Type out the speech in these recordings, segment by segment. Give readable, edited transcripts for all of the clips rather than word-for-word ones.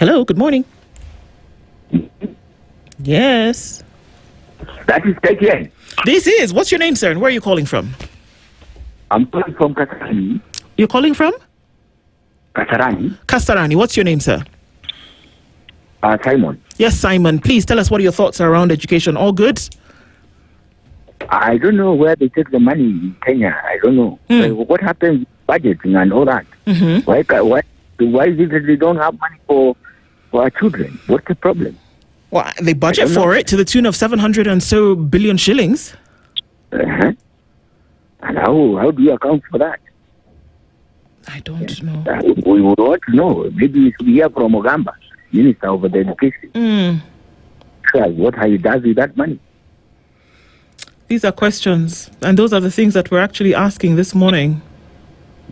Hello, good morning. Yes. That is taken. This is. What's your name, sir, and where are you calling from? I'm calling from Kasarani. You're calling from? Kasarani. Kasarani. What's your name, sir? Simon. Yes, Simon. Please tell us what your thoughts are around education. All good? I don't know where they take the money in Kenya. I don't know. What happens with budgeting and all that? Mm-hmm. Why is it that they don't have money for our children? What's the problem? Well, they budget for it to the tune of 700 and so billion shillings. Uh-huh. And how do you account for that? I don't know. We would want to know. Maybe we should hear from Ogamba, Minister of the Education. What he does with that money. These are questions, and those are the things that we're actually asking this morning.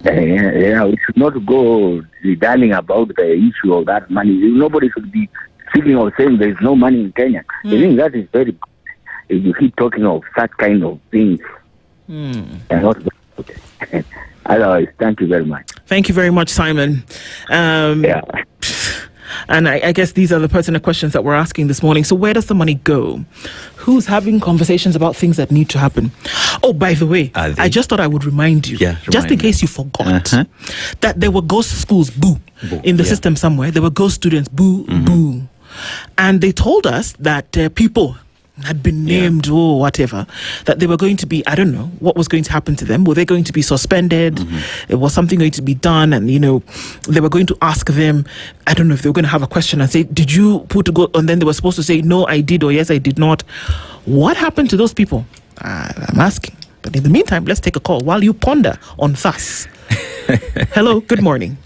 Yeah, we should not go darling about the issue of that money. Nobody should be speaking or saying there is no money in Kenya. I think that is very good. If you keep talking of such kind of things, not good. Otherwise, thank you very much. Thank you very much, Simon. Yeah. And I guess these are the pertinent questions that we're asking this morning. So where does the money go? Who's having conversations about things that need to happen? Oh, by the way, I just thought I would remind you, just in case you forgot, that there were ghost schools, in the system somewhere. There were ghost students, boo. And they told us that people had been named or whatever, that they were going to be, I don't know, what was going to happen to them. Were they going to be suspended? Was something going to be done? And, they were going to ask them, I don't know if they were going to have a question and say, did you put a go? And then they were supposed to say, no, I did, or yes, I did not. What happened to those people? I'm asking. But in the meantime, let's take a call while you ponder on thus. Hello, good morning.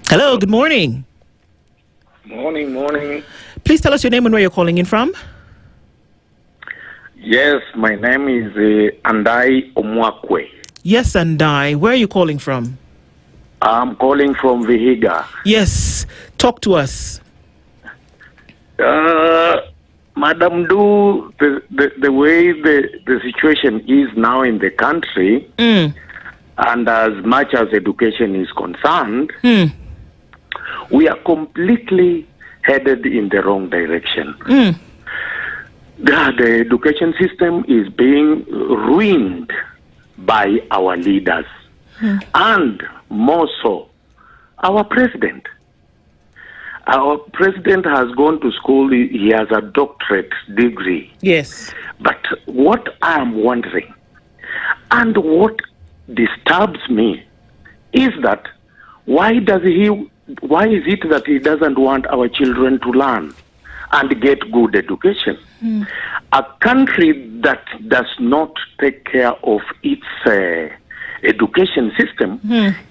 Hello, good morning. Morning. Please tell us your name and where you're calling in from. Yes, my name is Andai Omwakwe. Yes, Andai. Where are you calling from? I'm calling from Vihiga. Yes, talk to us. Madam Nduh, the way the situation is now in the country, and as much as education is concerned, we are completely headed in the wrong direction. The education system is being ruined by our leaders, and more so, our president. Our president has gone to school, he has a doctorate degree. Yes. But what I'm wondering, and what disturbs me, is that why is it that he doesn't want our children to learn and get good education? A country that does not take care of its education system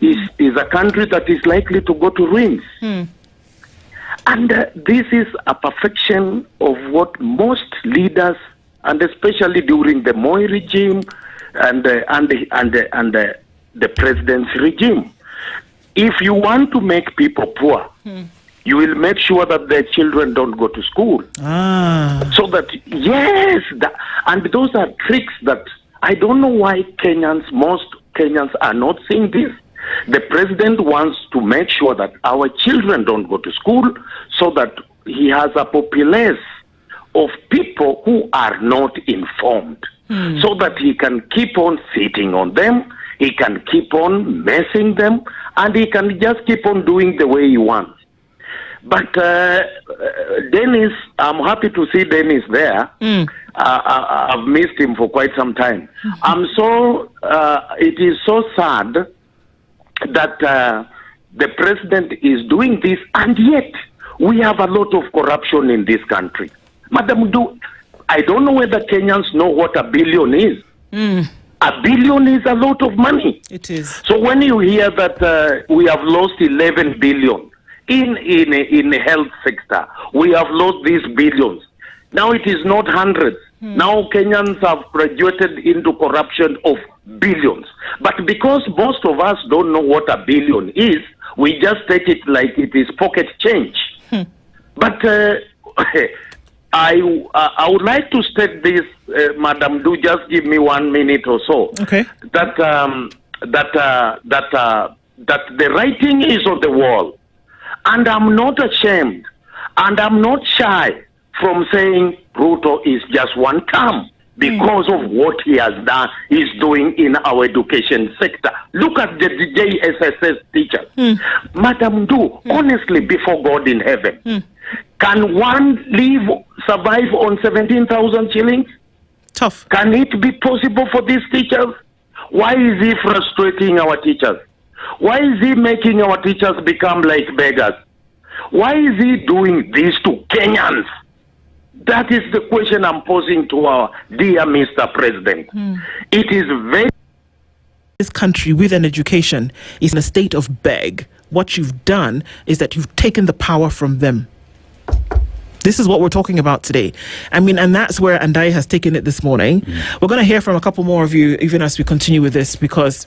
is a country that is likely to go to ruins. And this is a perfection of what most leaders, and especially during the Moi regime and the president's regime, if you want to make people poor, you will make sure that their children don't go to school. So that, and those are tricks that I don't know why most Kenyans are not seeing this. The president wants to make sure that our children don't go to school so that he has a populace of people who are not informed, so that he can keep on sitting on them, he can keep on messing them, and he can just keep on doing the way he wants. But Dennis, I'm happy to see Dennis there. I've missed him for quite some time. It is so sad that the president is doing this, and yet we have a lot of corruption in this country. Madam Nduh, I don't know whether Kenyans know what a billion is. A billion is a lot of money. It is. So when you hear that we have lost 11 billion in the health sector, we have lost these billions. Now it is not hundreds. Now Kenyans have graduated into corruption of billions. But because most of us don't know what a billion is, we just take it like it is pocket change. But I would like to state this, Madam Nduh, just give me 1 minute or so. Okay. That that the writing is on the wall. And I'm not ashamed, and I'm not shy from saying Ruto is just one term because of what he has done, he's doing in our education sector. Look at the JSSS teachers. Madam Nduh, honestly, before God in heaven, can one survive on 17,000 shillings? Tough. Can it be possible for these teachers? Why is he frustrating our teachers? Why is he making our teachers become like beggars? Why is he doing this to Kenyans? That is the question I'm posing to our dear Mr. President. It is very... This country with an education is in a state of beg. What you've done is that you've taken the power from them. This is what we're talking about today. I mean, and that's where Ndai has taken it this morning. We're going to hear from a couple more of you even as we continue with this, because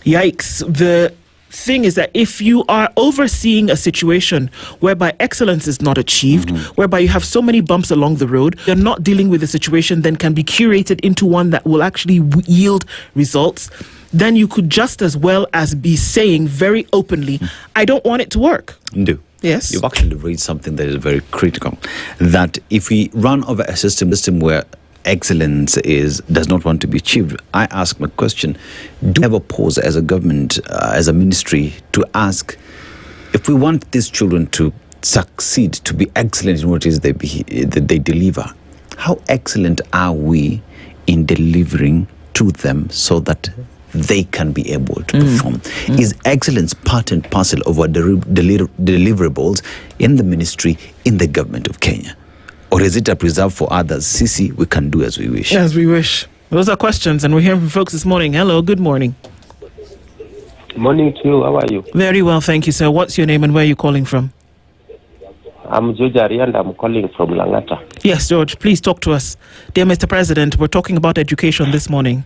yikes, the thing is that if you are overseeing a situation whereby excellence is not achieved, whereby you have so many bumps along the road, you're not dealing with a situation then can be curated into one that will actually yield results, then you could just as well as be saying very openly, I don't want it to work. Nduh. Yes. You've actually raised something that is very critical, that if we run over a system where excellence does not want to be achieved, I ask my question, do you ever pause as a government, as a ministry, to ask, if we want these children to succeed, to be excellent in what it is that they deliver, how excellent are we in delivering to them so that they can be able to perform? Is excellence part and parcel of our deliverables in the ministry, in the government of Kenya? Or is it a preserve for others? Sisi, we can do as we wish. As we wish. Those are questions, and we're hearing from folks this morning. Hello, good morning. Morning to you. How are you? Very well, thank you, sir. What's your name and where are you calling from? I'm Njeri and I'm calling from Langata. Yes, George, please talk to us. Dear Mr. President, we're talking about education this morning.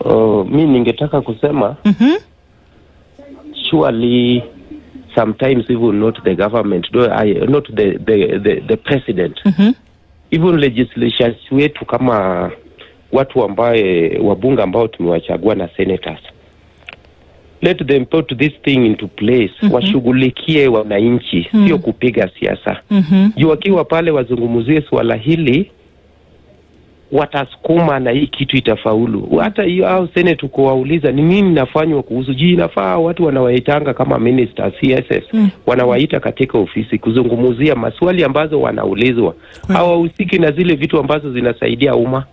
Mi ningetaka kusema, surely sometimes even not the government, not the president, even legislatures wetu kama watu ambaye wabunge ambao tumewachagua na senators, let them put this thing into place. Washughulikie wananchi, sio kupiga siasa. Juu wakiwa pale wazungumuzie swala hili, watasukuma na hii kitu itafaulu. Hata hiyo au senate kuwauliza ni nini nafanywa kuhusu inafaa watu wanawaitanga kama minister CSS wanawaita katika ofisi kuzungumzia maswali ambazo wanaulizwa. Hawahusiki na zile vitu ambazo zinasaidia umma.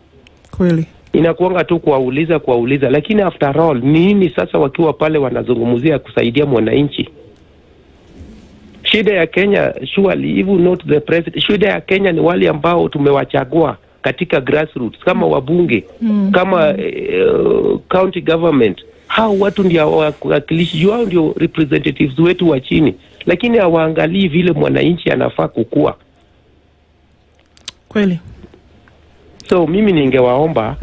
Kweli. Inakuanga tu kuwauliza, lakini after all nini sasa wakiwa pale wanazungumzia kusaidia mwananchi? Shida ya Kenya, surely even not the president, shida ya Kenya ni wale ambao tumewachagua katika grassroots kama wabunge, kama county government. Hao watu ndio wakilishi, wao ndio representatives wetu wa chini, lakini hawaangalii vile mwananchi anafaa kukua. Kweli. So mimi ningewaomba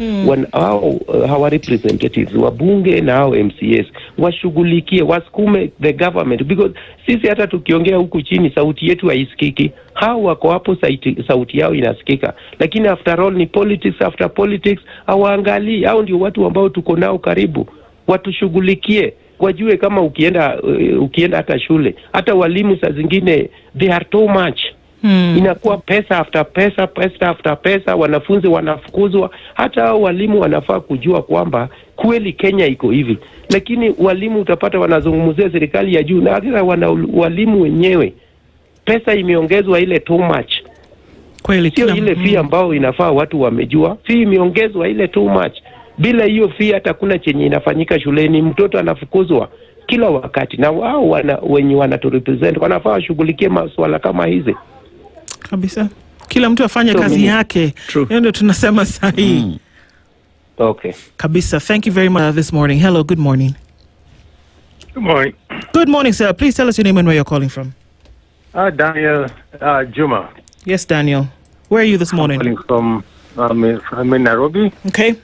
hawa representatives wabunge na hao MCAs washughulikie, wasukume the government, because sisi hata tukiongea huku chini sauti yetu haisikiki. Hao wako hapo sauti yao inasikika, lakini after all ni politics after politics. Hawaangalii, hao ndio watu ambao tuko nao karibu, watushughulikie. Wajue kama ukienda hata shule, hata walimu saa zingine they are too much. Inakuwa pesa after pesa, wanafunzi wanafukuzwa. Hata walimu wanafaa kujua kwamba kweli Kenya iko hivi, lakini walimu utapata wanazungumzia serikali ya juu, na hata walimu wenyewe pesa imeongezwa ile too much. Kweli, sio ile fee ambao inafaa watu wamejua. Fee imeongezwa ile too much. Bila hiyo fee hata kuna chenye inafanyika shuleni, mtoto anafukuzwa kila wakati, na wao wenye wanaturepresent wanafaa washughulikie masuala kama hizi. Kabisa. Kila mtu afanye kazi yake. Ndio tunasema sahi. Okay. Kabisa. Thank you very much this morning. Hello, good morning. Good morning. Good morning, sir. Please tell us your name and where you're calling from. Daniel Juma. Yes, Daniel. Where are you this morning? I'm calling from I'm in Nairobi. Okay.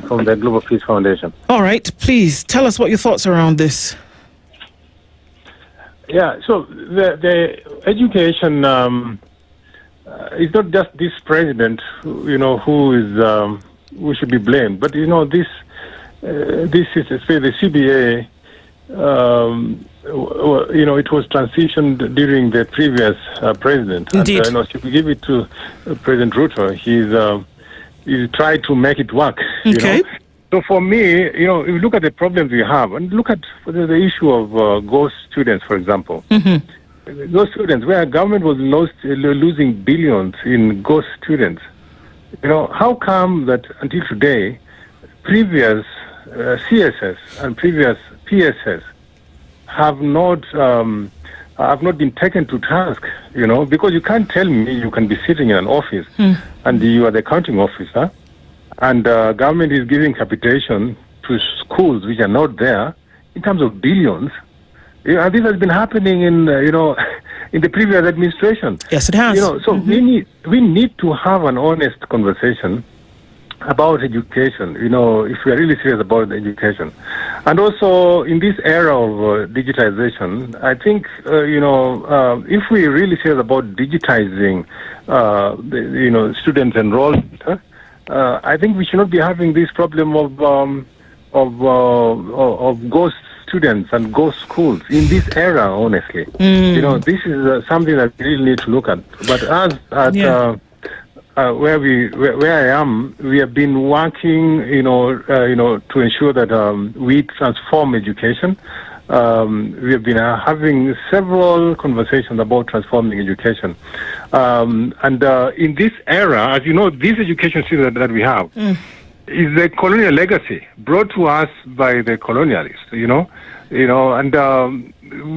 From the Global Peace Foundation. All right. Please tell us what your thoughts around this. Yeah, so the education it's not just this president, who should be blamed, but this this is, say, the CBA, it was transitioned during the previous president. Indeed. And, if you give it to President Ruto, he's tried to make it work. Okay. You know? So for me, if you look at the problems we have, and look at the issue of ghost students, for example. Mm-hmm. Ghost students, where government was losing billions in ghost students. How come that until today, previous CSS and previous PSS have not been taken to task, because you can't tell me you can be sitting in an office and you are the accounting officer and government is giving capitation to schools which are not there in terms of billions. And this has been happening in the previous administration. Yes, it has. So we need to have an honest conversation about education, if we are really serious about education. And also, in this era of digitization, I think, if we are really serious about digitizing, student enrollment, I think we should not be having this problem of ghost students and ghost schools in this era, honestly. This is something that we really need to look at. But where I am, we have been working, to ensure that we transform education. We have been having several conversations about transforming education. And in this era, as you know, this education system that we have is a colonial legacy brought to us by the colonialists, and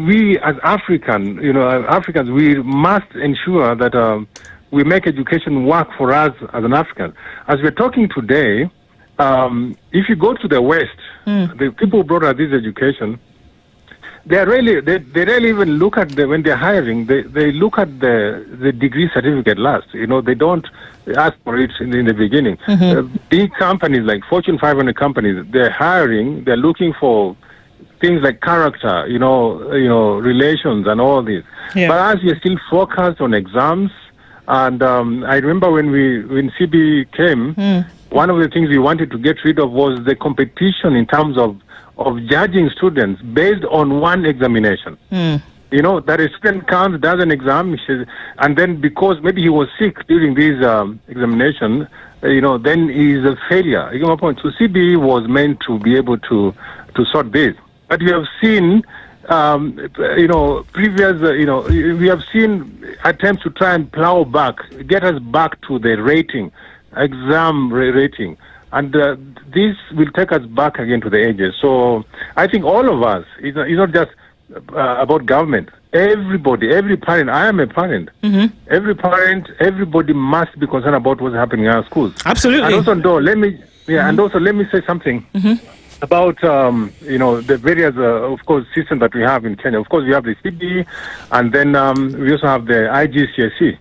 we as Africans, we must ensure that we make education work for us as an African. As we're talking today, if you go to the West, the people who brought us this education, they rarely even look at when they're hiring. They look at the degree certificate last. They don't ask for it in the beginning. Big companies like Fortune 500 companies, they're hiring. They're looking for things like character, relations and all this. Yeah. But as we're still focused on exams. And I remember when CB came, one of the things we wanted to get rid of was the competition in terms of judging students based on one examination. That a student comes, does an exam, and then because maybe he was sick during this examination, then he's a failure. So CB was meant to be able to sort this. But we have seen we have seen attempts to try and plow back, get us back to the exam rating. And this will take us back again to the ages. So I think all of us, it's not just about government. Everybody, every parent, I am a parent. Every parent, everybody must be concerned about what's happening in our schools. Absolutely. And also, Nduh, let me say something. About the various of course systems that we have in Kenya. Of course we have the CB, and then we also have the IGCSE.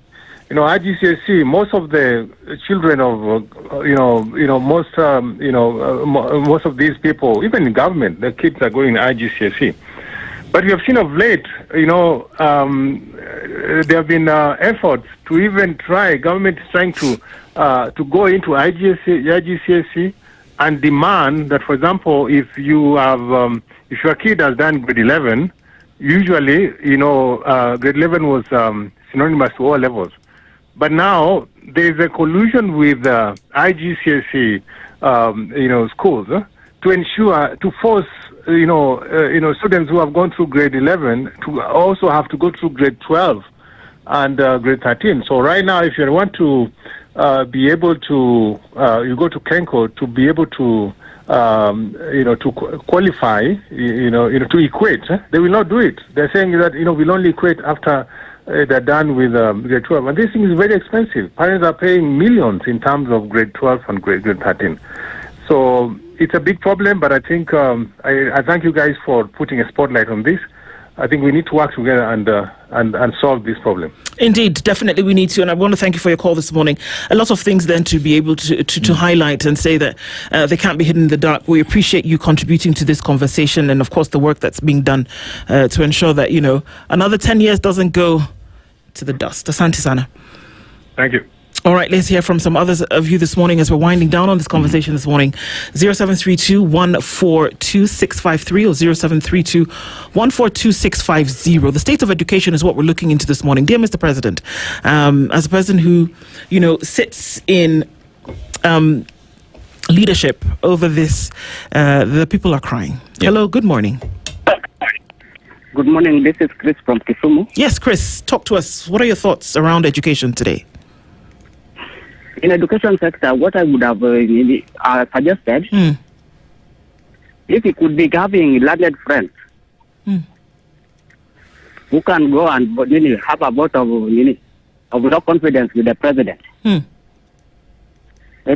IGCSE, most of the children of most of these people, even in government, the kids are going to IGCSE. But we have seen of late, there have been efforts to even try. Government is trying to go into IGCSE. And demand that, for example, if your kid has done grade 11, usually, grade 11 was synonymous to all levels. But now there is a collusion with IGCSE, schools to ensure, to force, students who have gone through grade 11 to also have to go through grade 12 and grade 13. So right now, if you want to be able to, you go to Kenko to be able to, to qualify, to equate. They will not do it. They're saying that, we'll only equate after they're done with grade 12. And this thing is very expensive. Parents are paying millions in terms of grade 12 and grade 13. So it's a big problem, but I think I thank you guys for putting a spotlight on this. I think we need to work together and solve this problem. Indeed, definitely we need to. And I want to thank you for your call this morning. A lot of things then to be able to highlight and say that they can't be hidden in the dark. We appreciate you contributing to this conversation and, of course, the work that's being done to ensure that, another 10 years doesn't go to the dust. Asante sana. Thank you. All right, let's hear from some others of you this morning as we're winding down on this conversation this morning. 0732-142-653 or 0732-142-650. The state of education is what we're looking into this morning. Dear Mr. President, as a person who, sits in leadership over this, the people are crying. Yep. Hello, good morning. Good morning. This is Chris from Kisumu. Yes, Chris, talk to us. What are your thoughts around education today? In education sector, what I would have suggested, if you could be having learned friends who can go and have a vote of no confidence with the president,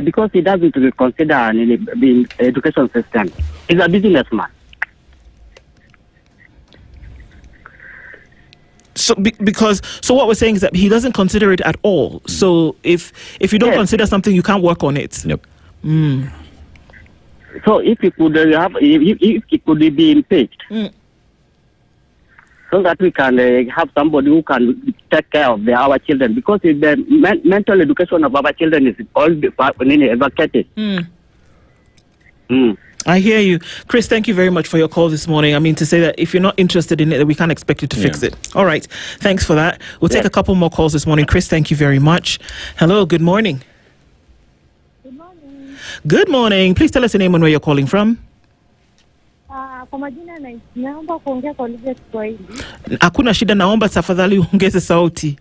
because he doesn't consider the education system. He's a businessman. So what we're saying is that he doesn't consider it at all. So if you don't consider something, you can't work on it. Yep. So if he could if he could be impeached, so that we can have somebody who can take care of our children, because the mental education of our children is all evacuated. I hear you. Chris, thank you very much for your call this morning. I mean, to say that if you're not interested in it, we can't expect you to fix it. All right. Thanks for that. We'll take a couple more calls this morning. Chris, thank you very much. Hello, good morning. Good morning. Good morning. Please tell us your name and where you're calling from. Kwa majina naomba kuongea kwa lugha ya Kiswahili. Hakuna shida, naomba tafadhali ongeze sauti.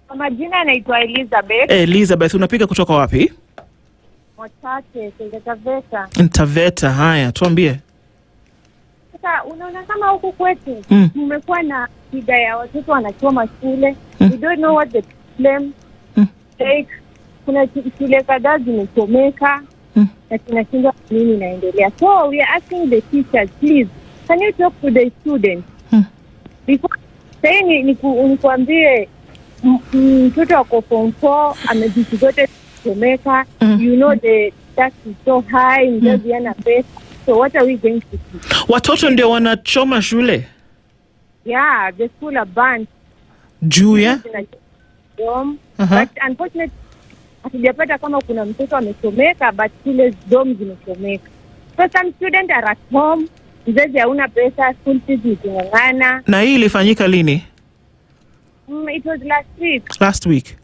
Kwa majina naitwa Elizabeth. Elizabeth, unapiga kutoka wapi? Motate, Taveta. Taveta, haya, tuambie. Sasa unaona kama huku kwetu mmekuwa na shida ya watoto wanachoma shule. We don't know what the problem take. Kuna shule kadhaa zimechomeka na tunashindwa nini inaendelea. So we are asking the teachers, please, can you talk to the students? Because saying nikuambie mtoto wako form 4 amejigote Jamaica, the tax is so high, mzazi ana pesa. So what are we going to do? Watoto ndio wanachoma shule? Yeah, the school are banned. Juu ya? But unfortunately, hatujapata kama kuna mtoto amechomeka, but shule dorm zimechomeka. So some students are at home, mzazi hauna pesa, school fees zingangana. Na hii ilifanyika lini? It was last week. Last week?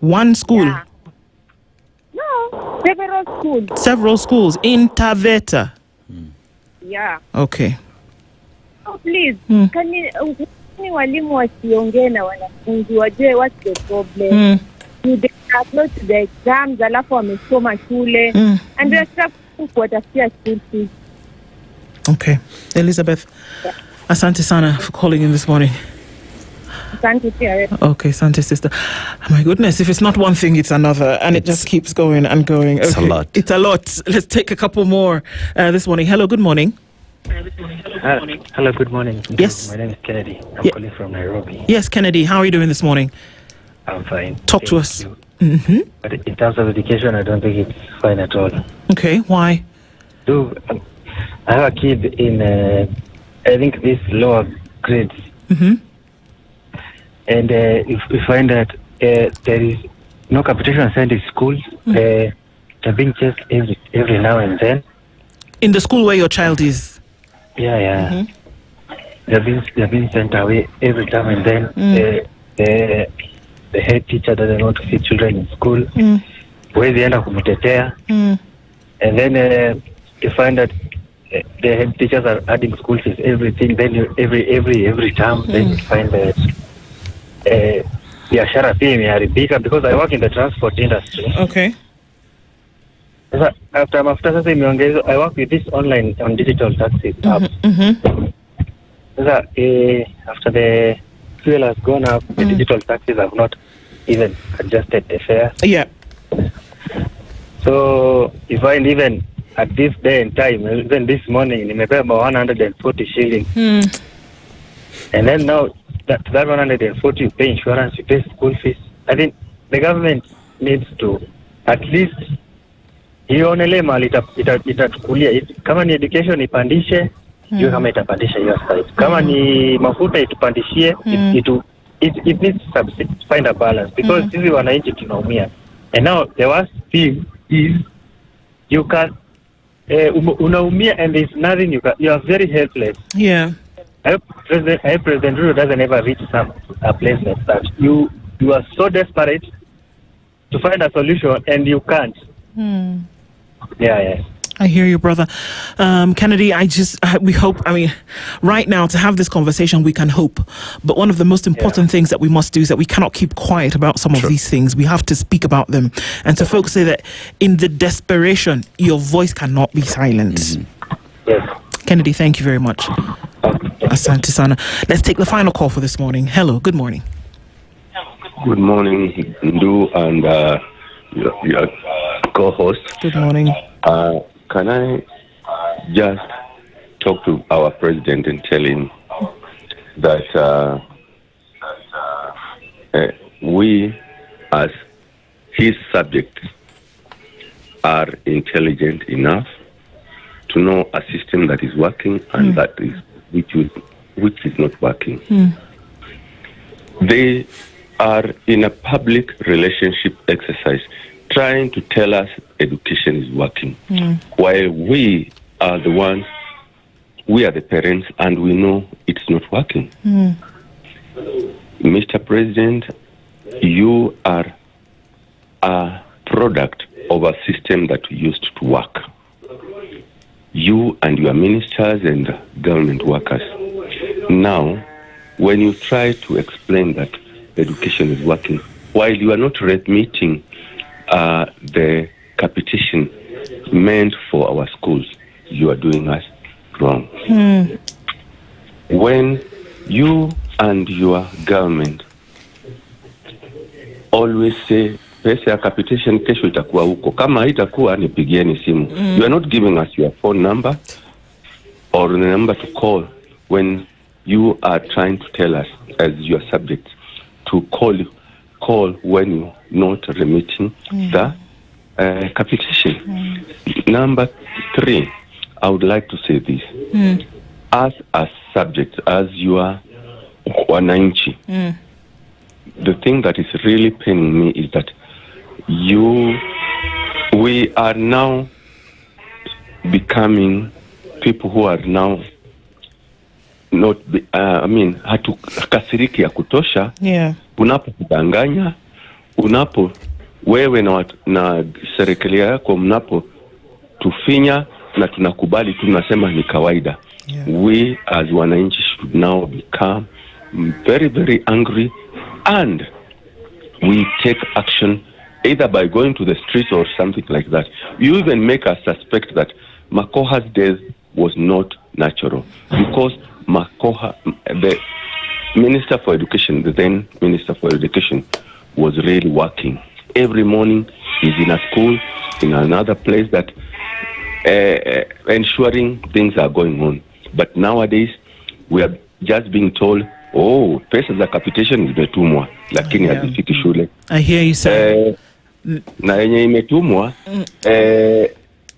One school? Yeah. No, several schools in Taveta. Yeah. Okay. Oh, please, can walimu wasiongee na wanafunzi wajue what's the problem? They are close to the exams, alafu wamesoma shule, and they are struggling kuwatafutia school fees. Okay. Elizabeth, asante sana for calling in this morning. Okay, Sante sister. My goodness, if it's not one thing, it's another, and it just keeps going and going. Okay. It's a lot. It's a lot. Let's take a couple more this morning. Hello, good morning. Hello, good morning. Yes. My name is Kennedy. I'm calling from Nairobi. Yes, Kennedy. How are you doing this morning? I'm fine. Talk to us. But in terms of education, I don't think it's fine at all. Okay, why? I have a kid in, I think, this lower grades. And if we find that there is no competition sent in schools, they're being chased every now and then. In the school where your child is? Yeah. They're being sent away every time and then. The head teacher doesn't want to see children in school. Huwezi enda kumtetea. And then you find that the head teachers are adding school fees, everything. Then every term, then you find that biashara pia imeharibika, because I work in the transport industry. Okay. After sasa imeongezwa, I work with this online on digital taxis apps. After the fuel has gone up, the digital taxis have not even adjusted the fare. Yeah. So you find even at this day and time, even this morning, nimepewa 140 shillings. And then now, that 140, you pay insurance, you pay school fees. I think the government needs to at least ionele mali itatukulia. Kama ni education ipandishe, hiyo kama itapandisha hiyo side. Kama ni mafuta itupandishie, it needs to find a balance, because sisi wananchi tunaumia. And now the worst thing is you can unaumia and there's nothing you are very helpless. Yeah. I hope President Nduh doesn't ever reach a place like that. You are so desperate to find a solution and you can't. Yeah. I hear you, brother. Kennedy, we hope, right now to have this conversation, we can hope. But one of the most important things that we must do is that we cannot keep quiet about some of these things. We have to speak about them. And so folks say that in the desperation, your voice cannot be silenced. Yes. Kennedy, thank you very much. Asante sana. Let's take the final call for this morning. Hello, good morning. Good morning, Nduh and your co-host. Good morning. Can I just talk to our president and tell him that we, as his subjects, are intelligent enough to know a system that is working and that is which is not working. They are in a public relationship exercise trying to tell us education is working, while we are the ones, we are the parents, and we know it's not working. Mr. President, you are a product of a system that used to work. You and your ministers and government workers. Now, when you try to explain that education is working, while you are not meeting the capitation meant for our schools, you are doing us wrong. When you and your government always say pesa ya capitation kesho itakuwa huko, kama haitakuwa nipigieni simu. You are not giving us your phone number or the number to call when you are trying to tell us as your subjects to call when you're not remitting the capitation. Number 3, I would like to say this. As a subject, as you are wananchi, the thing that is really paining me is that we are now becoming people who are now not hatukasiriki ya kutosha. Unapokudanganya, wewe na serikali yako mnapo tufinya na tunakubali, tunasema ni kawaida. We as wananchi should now become very, very angry, and we take action either by going to the streets or something like that. You even make us suspect that Makoha's death was not natural, because Makoha, the Minister for Education, the then Minister for Education, was really working. Every morning he's in a school, in another place, that ensuring things are going on. But nowadays, we are just being told, pesa za capitation zimetumwa, lakini hazifiki shule. I hear you say. Na yenye imetumwa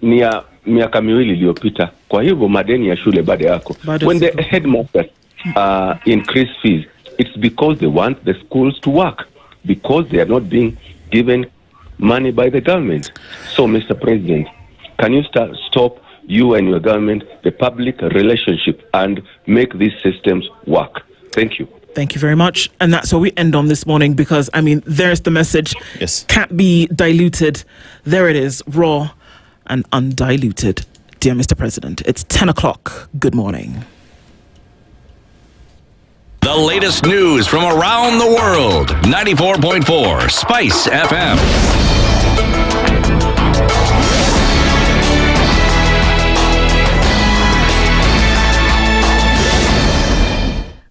ni ya miaka miwili iliyopita. Kwa hivyo madeni ya shule bado yako. When the headmasters increase fees, it's because they want the schools to work, because they are not being given money by the government. So, Mr. President, can you stop, you and your government, the public relationship, and make these systems work? Thank you. Thank you very much. And that's what we end on this morning, because, there's the message. Yes. Can't be diluted. There it is, raw and undiluted. Dear Mr. President, it's 10 o'clock. Good morning. The latest news from around the world. 94.4 Spice FM.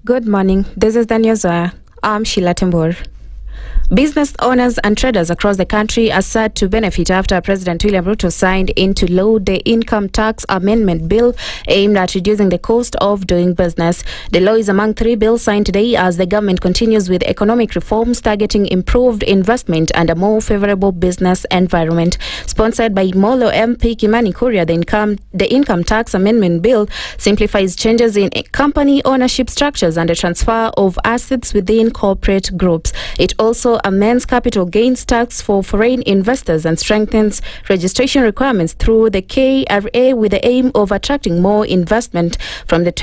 Good morning. This is Daniel Zoya. I'm Sheila Tembor. Business owners and traders across the country are set to benefit after President William Ruto signed into law the Income Tax Amendment Bill aimed at reducing the cost of doing business. The law is among 3 bills signed today as the government continues with economic reforms targeting improved investment and a more favorable business environment. Sponsored by Molo MP Kimani Kuria, the Income Tax Amendment Bill simplifies changes in company ownership structures and the transfer of assets within corporate groups. It also amends capital gains tax for foreign investors and strengthens registration requirements through the KRA with the aim of attracting more investment from the